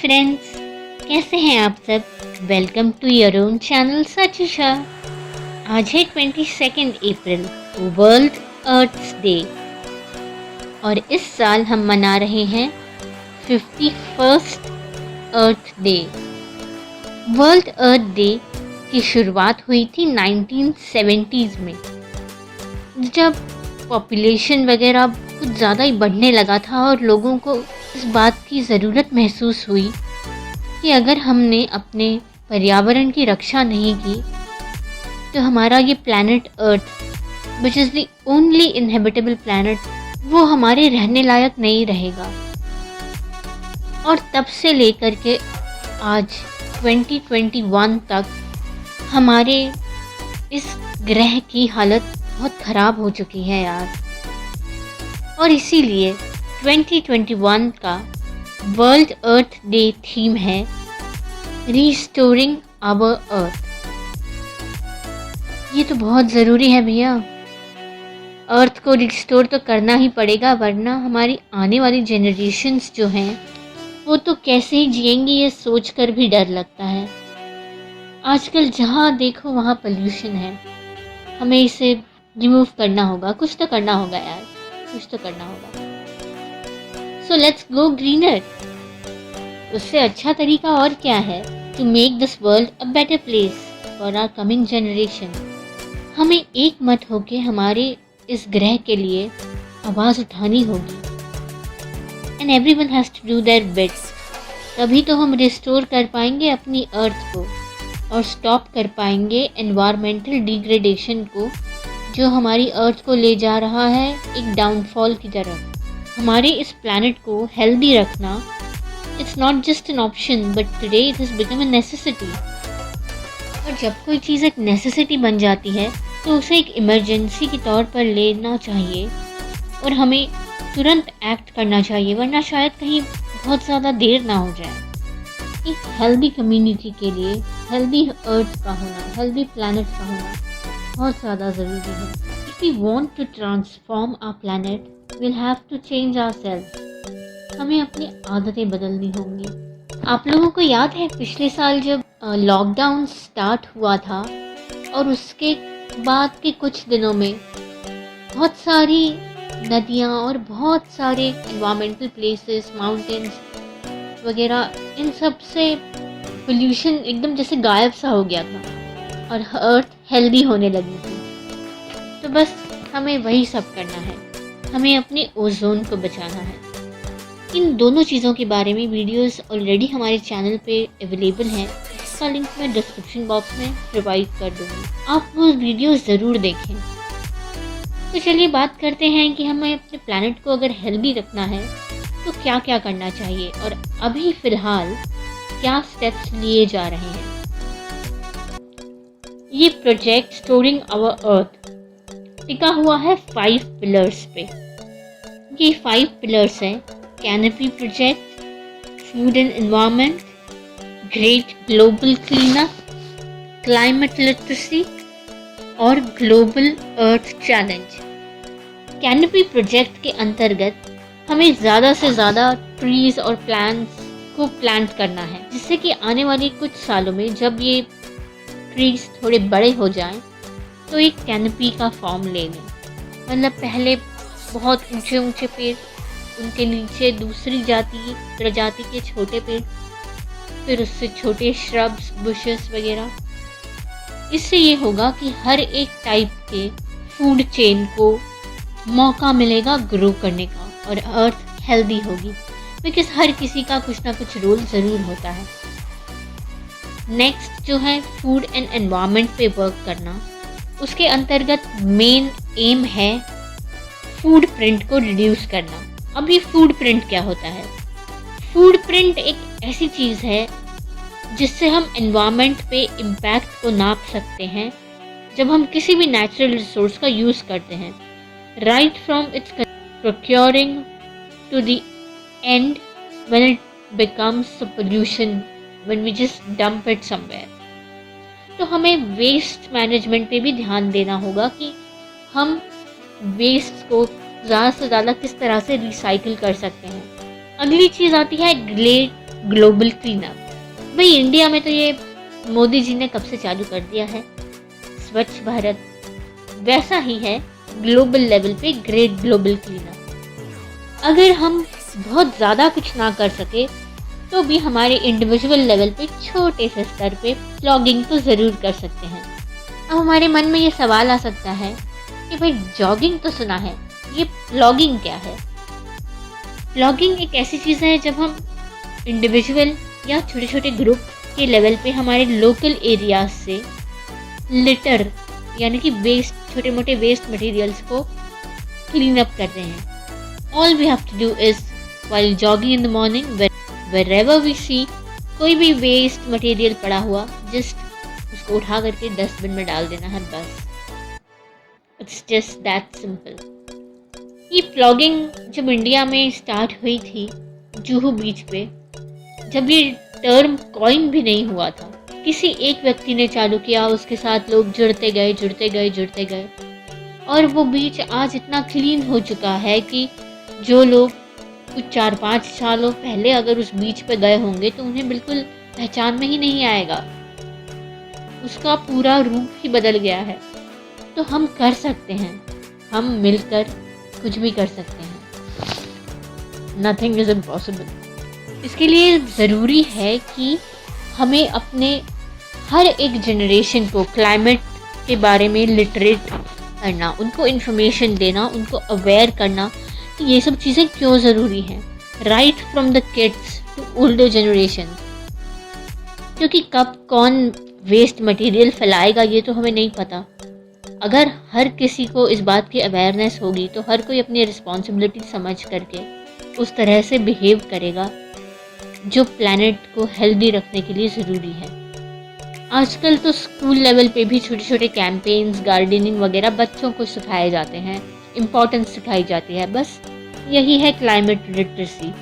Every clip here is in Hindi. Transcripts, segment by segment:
फ्रेंड्स, कैसे हैं आप सब। Welcome to your own channel Sachisha. आज है 22 अप्रैल, वर्ल्ड अर्थ डे, और इस साल हम मना रहे हैं 51st अर्थ डे। वर्ल्ड अर्थ डे की शुरुआत हुई थी 1970s में, जब पॉपुलेशन वगैरह कुछ ज़्यादा ही बढ़ने लगा था और लोगों को इस बात की ज़रूरत महसूस हुई कि अगर हमने अपने पर्यावरण की रक्षा नहीं की तो हमारा ये planet earth, which is the only inhabitable planet, वो हमारे रहने लायक नहीं रहेगा। और तब से लेकर के आज 2021 तक हमारे इस ग्रह की हालत बहुत ख़राब हो चुकी है यार। और इसीलिए 2021 का वर्ल्ड अर्थ डे थीम है रीस्टोरिंग आवर अर्थ। ये तो बहुत ज़रूरी है भैया, अर्थ को रिस्टोर तो करना ही पड़ेगा, वरना हमारी आने वाली जनरेशन्स जो हैं वो तो कैसे ही जिएंगी, ये सोचकर भी डर लगता है। आजकल जहाँ देखो वहाँ पोल्यूशन है, हमें इसे रिमूव करना होगा, कुछ तो करना होगा यार, कुछ तो करना होगा। So let's go greener. उससे अच्छा तरीका और क्या है to make this world a better place for our coming generation. हमें एक मत होके हमारे इस ग्रह के लिए आवाज़ उठानी होगी, and everyone has to do their best. तभी तो हम रिस्टोर कर पाएंगे अपनी अर्थ को और स्टॉप कर पाएंगे एनवायरमेंटल डिग्रेडेशन को, जो हमारी अर्थ को ले जा रहा है एक डाउनफॉल की तरफ। हमारे इस प्लैनेट को हेल्दी रखना, it's not just an option but today it has become a necessity. और जब कोई चीज़ एक नेसेसिटी बन जाती है तो उसे एक इमरजेंसी के तौर पर लेना चाहिए और हमें तुरंत एक्ट करना चाहिए, वरना शायद कहीं बहुत ज़्यादा देर ना हो जाए। एक हेल्दी कम्युनिटी के लिए हेल्दी अर्थ का होना, हेल्दी प्लैनेट का होना बहुत ज़्यादा ज़रूरी है। If we want to transform our planet, we'll have to change ourselves। हमें अपनी आदतें बदलनी होंगी। आप लोगों को याद है पिछले साल जब लॉकडाउन स्टार्ट हुआ था और उसके बाद के कुछ दिनों में बहुत सारी नदियाँ और बहुत सारे एनवायरमेंटल प्लेसेस, माउंटेन्स वगैरह, इन सब से पोल्यूशन एकदम जैसे गायब सा हो गया था और अर्थ हेल्दी होने लगी थी। तो बस हमें वही सब करना है, हमें अपने ओजोन को बचाना है। इन दोनों चीज़ों के बारे में वीडियोस ऑलरेडी हमारे चैनल पे अवेलेबल हैं, इसका लिंक मैं डिस्क्रिप्शन बॉक्स में प्रोवाइड कर दूँगी, आप वो वीडियोस ज़रूर देखें। तो चलिए बात करते हैं कि हमें अपने प्लैनेट को अगर हेल्दी रखना है तो क्या क्या करना चाहिए और अभी फ़िलहाल क्या स्टेप्स लिए जा रहे हैं। ये प्रोजेक्ट स्टोरिंग आवर अर्थ टिका हुआ है 5 पिलर्स पे। ये 5 पिलर्स हैं: canopy project, food and environment, great global cleanup, climate literacy और ग्लोबल अर्थ चैलेंज। कैनोपी प्रोजेक्ट के अंतर्गत हमें ज़्यादा से ज़्यादा ट्रीज़ और प्लांट्स को प्लांट करना है, जिससे कि आने वाले कुछ सालों में जब ये ट्रीज़ थोड़े बड़े हो जाएं तो एक कैनोपी का फॉर्म ले लें। मतलब पहले बहुत ऊंचे ऊंचे पेड़, उनके नीचे दूसरी प्रजाति के छोटे पेड़, फिर उससे छोटे श्रब्स, बुशेस वगैरह। इससे ये होगा कि हर एक टाइप के फूड चेन को मौका मिलेगा ग्रो करने का और अर्थ हेल्दी होगी, बिकॉज हर किसी का कुछ ना कुछ रोल ज़रूर होता है। नेक्स्ट जो है फूड एंड एनवायरनमेंट पे वर्क करना। उसके अंतर्गत मेन एम है फूड प्रिंट को रिड्यूस करना। अभी फूड प्रिंट क्या होता है? फूड प्रिंट एक ऐसी चीज़ है जिससे हम एनवायरनमेंट पे इम्पैक्ट को नाप सकते हैं जब हम किसी भी नेचुरल रिसोर्स का यूज़ करते हैं, right from its procuring to the end when it becomes pollution, when we just dump it somewhere. तो हमें वेस्ट मैनेजमेंट पे भी ध्यान देना होगा कि हम वेस्ट को ज़्यादा से ज़्यादा किस तरह से रिसाइकिल कर सकते हैं। अगली चीज़ आती है ग्लोबल क्लीन अप। भाई इंडिया में तो ये मोदी जी ने कब से चालू कर दिया है स्वच्छ भारत, वैसा ही है ग्लोबल लेवल पे ग्रेट ग्लोबल क्लीन अप। अगर हम बहुत ज़्यादा कुछ ना कर सके तो भी हमारे इंडिविजुअल लेवल पे छोटे से स्तर पे प्लॉगिंग तो ज़रूर कर सकते हैं। अब हमारे मन में ये सवाल आ सकता है कि भाई जॉगिंग तो सुना है, ये प्लॉगिंग क्या है? प्लॉगिंग एक ऐसी चीज़ है जब हम इंडिविजुअल या छोटे छोटे ग्रुप के लेवल पे हमारे लोकल एरियाज से लिटर यानी कि वेस्ट, छोटे मोटे वेस्ट मटेरियल्स को क्लीन अप कर रहे हैं। All we have to do is while jogging in the morning, wherever we see कोई भी वेस्ट मटेरियल पड़ा हुआ, जस्ट उसको उठा करके डस्टबिन में डाल देना है, बस। It's just that simple. ये प्लॉगिंग जब इंडिया में स्टार्ट हुई थी जुहू बीच पे, जब ये टर्म कॉइन भी नहीं हुआ था, किसी एक व्यक्ति ने चालू किया, उसके साथ लोग जुड़ते गए और वो बीच आज इतना क्लीन हो चुका है कि जो लोग कुछ 4-5 सालों पहले अगर उस बीच पे गए होंगे तो उन्हें बिल्कुल पहचान में ही नहीं आएगा, उसका पूरा रूप ही बदल गया है। तो हम कर सकते हैं, हम मिलकर कुछ भी कर सकते हैं। Nothing is impossible. इसके लिए ज़रूरी है कि हमें अपने हर एक जनरेशन को क्लाइमेट के बारे में लिटरेट करना, उनको इन्फॉर्मेशन देना, उनको अवेयर करना कि ये सब चीज़ें क्यों ज़रूरी हैं, right from the kids to older generation. क्योंकि कब कौन वेस्ट मटेरियल फैलाएगा ये तो हमें नहीं पता। अगर हर किसी को इस बात की अवेयरनेस होगी तो हर कोई अपनी रिस्पॉन्सिबिलिटी समझ करके उस तरह से बिहेव करेगा जो प्लैनेट को हेल्दी रखने के लिए ज़रूरी है। आजकल तो स्कूल लेवल पे भी छोटे छोटे कैंपेन्स, गार्डनिंग वगैरह बच्चों को सिखाए जाते हैं, इम्पोर्टेंस सिखाई जाती है। बस यही है क्लाइमेट लिटरेसी,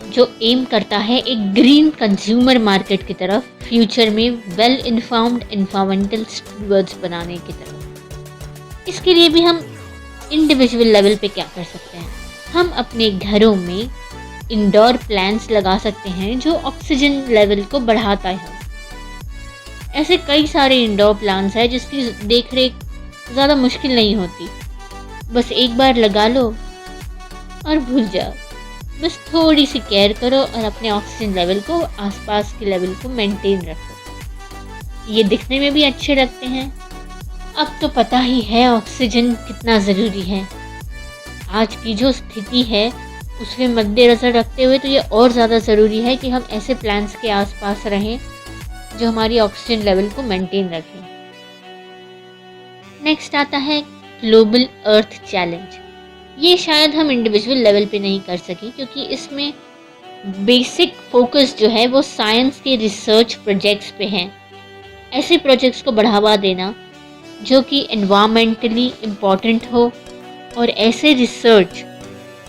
जो एम करता है एक ग्रीन कंज्यूमर मार्केट की तरफ, फ्यूचर में वेल इन्फॉर्म्ड एनवायरमेंटल स्टूवर्ड्स बनाने की तरफ। इसके लिए भी हम इंडिविजुअल लेवल पे क्या कर सकते हैं? हम अपने घरों में इंडोर प्लांट्स लगा सकते हैं जो ऑक्सीजन लेवल को बढ़ाता है। ऐसे कई सारे इंडोर प्लांट्स हैं जिसकी देख रेख ज़्यादा मुश्किल नहीं होती, बस एक बार लगा लो और भूल जाओ। बस थोड़ी सी केयर करो और अपने ऑक्सीजन लेवल को, आसपास के लेवल को मेंटेन रखो। ये दिखने में भी अच्छे लगते हैं। अब तो पता ही है ऑक्सीजन कितना ज़रूरी है। आज की जो स्थिति है उसमें मद्देनज़र रखते हुए तो ये और ज़्यादा ज़रूरी है कि हम ऐसे प्लान्स के आसपास रहें जो हमारी ऑक्सीजन लेवल को मेंटेन रखें। नेक्स्ट आता है ग्लोबल अर्थ चैलेंज। ये शायद हम इंडिविजुअल लेवल पे नहीं कर सके क्योंकि इसमें बेसिक फोकस जो है वो साइंस के रिसर्च प्रोजेक्ट्स पे हैं। ऐसे प्रोजेक्ट्स को बढ़ावा देना जो कि एनवायरमेंटली इम्पॉर्टेंट हो और ऐसे रिसर्च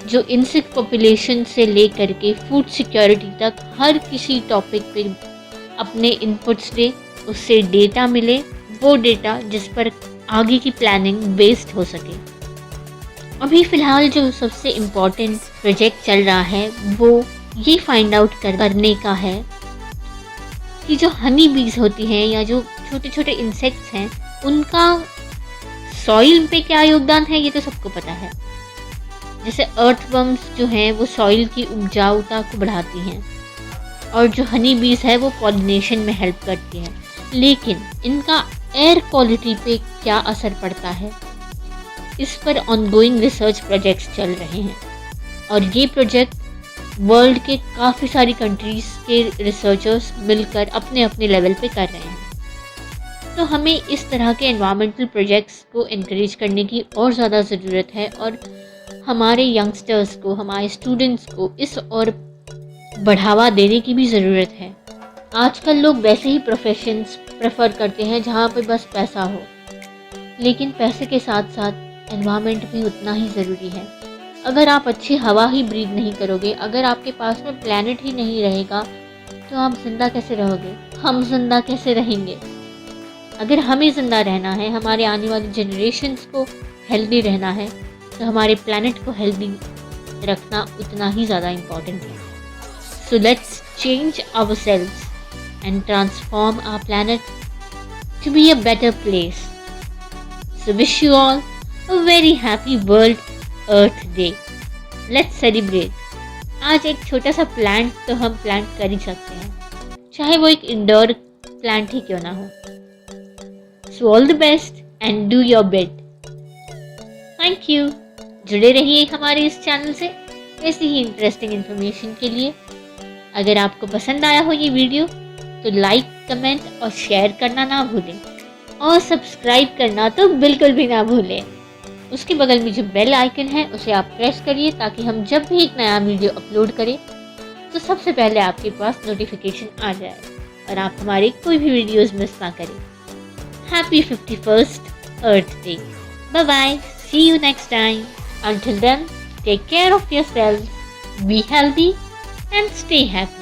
जो इंसेक्ट पॉपुलेशन से लेकर के फूड सिक्योरिटी तक हर किसी टॉपिक पे अपने इनपुट्स दे, उससे डेटा मिले, वो डेटा जिस पर आगे की प्लानिंग बेस्ड हो सके। अभी फ़िलहाल जो सबसे इम्पॉर्टेंट प्रोजेक्ट चल रहा है वो ये फाइंड आउट करने का है कि जो हनी बीज होती हैं या जो छोटे छोटे इंसेक्ट्स हैं उनका सॉइल पे क्या योगदान है, ये तो सबको पता है। जैसे अर्थवर्म्स जो हैं वो सॉइल की उपजाऊता को बढ़ाती हैं और जो हनी बीज है वो पॉलिनेशन में हेल्प करती है। लेकिन इनका एयर क्वालिटी पे क्या असर पड़ता है, इस पर ऑनगोइंग रिसर्च प्रोजेक्ट्स चल रहे हैं और ये प्रोजेक्ट वर्ल्ड के काफ़ी सारी कंट्रीज़ के रिसर्चर्स मिलकर अपने अपने लेवल पे कर रहे हैं। तो हमें इस तरह के एनवायरमेंटल प्रोजेक्ट्स को इनकरेज करने की और ज़्यादा ज़रूरत है और हमारे यंगस्टर्स को, हमारे स्टूडेंट्स को इस और बढ़ावा देने की भी ज़रूरत है। आजकल लोग वैसे ही प्रोफेशंस प्रेफर करते हैं जहाँ पे बस पैसा हो, लेकिन पैसे के साथ साथ एनवायरनमेंट भी उतना ही ज़रूरी है। अगर आप अच्छी हवा ही ब्रीथ नहीं करोगे, अगर आपके पास में प्लैनेट ही नहीं रहेगा तो आप ज़िंदा कैसे रहोगे, हम ज़िंदा कैसे रहेंगे? अगर हमें ज़िंदा रहना है, हमारे आने वाली जनरेशन्स को हेल्दी रहना है, तो हमारे प्लैनेट को हेल्दी रखना उतना ही ज़्यादा इम्पॉर्टेंट है। So let's change ourselves and transform our planet to be a better place. So wish you all a very happy World Earth Day. Let's celebrate. आज एक छोटा सा प्लांट तो हम प्लांट कर ही सकते हैं, चाहे वो एक इंडोर प्लांट ही क्यों ना हो. So all the best and do your bit. Thank you. जुड़े रहिए हमारे इस चैनल से ऐसी ही इंटरेस्टिंग इन्फॉर्मेशन के लिए. अगर आपको पसंद आया हो ये वीडियो तो लाइक, कमेंट और शेयर करना ना भूलें और सब्सक्राइब करना तो बिल्कुल भी ना भूलें. उसके बगल में जो बेल आइकन है उसे आप प्रेस करिए ताकि हम जब भी एक नया वीडियो अपलोड करें तो सबसे पहले आपके पास नोटिफिकेशन आ जाए और आप हमारे कोई भी वीडियोस मिस ना करें. Happy 51st Earth Day. Bye bye. See you next time. Until then, take care of yourself, be healthy and stay happy.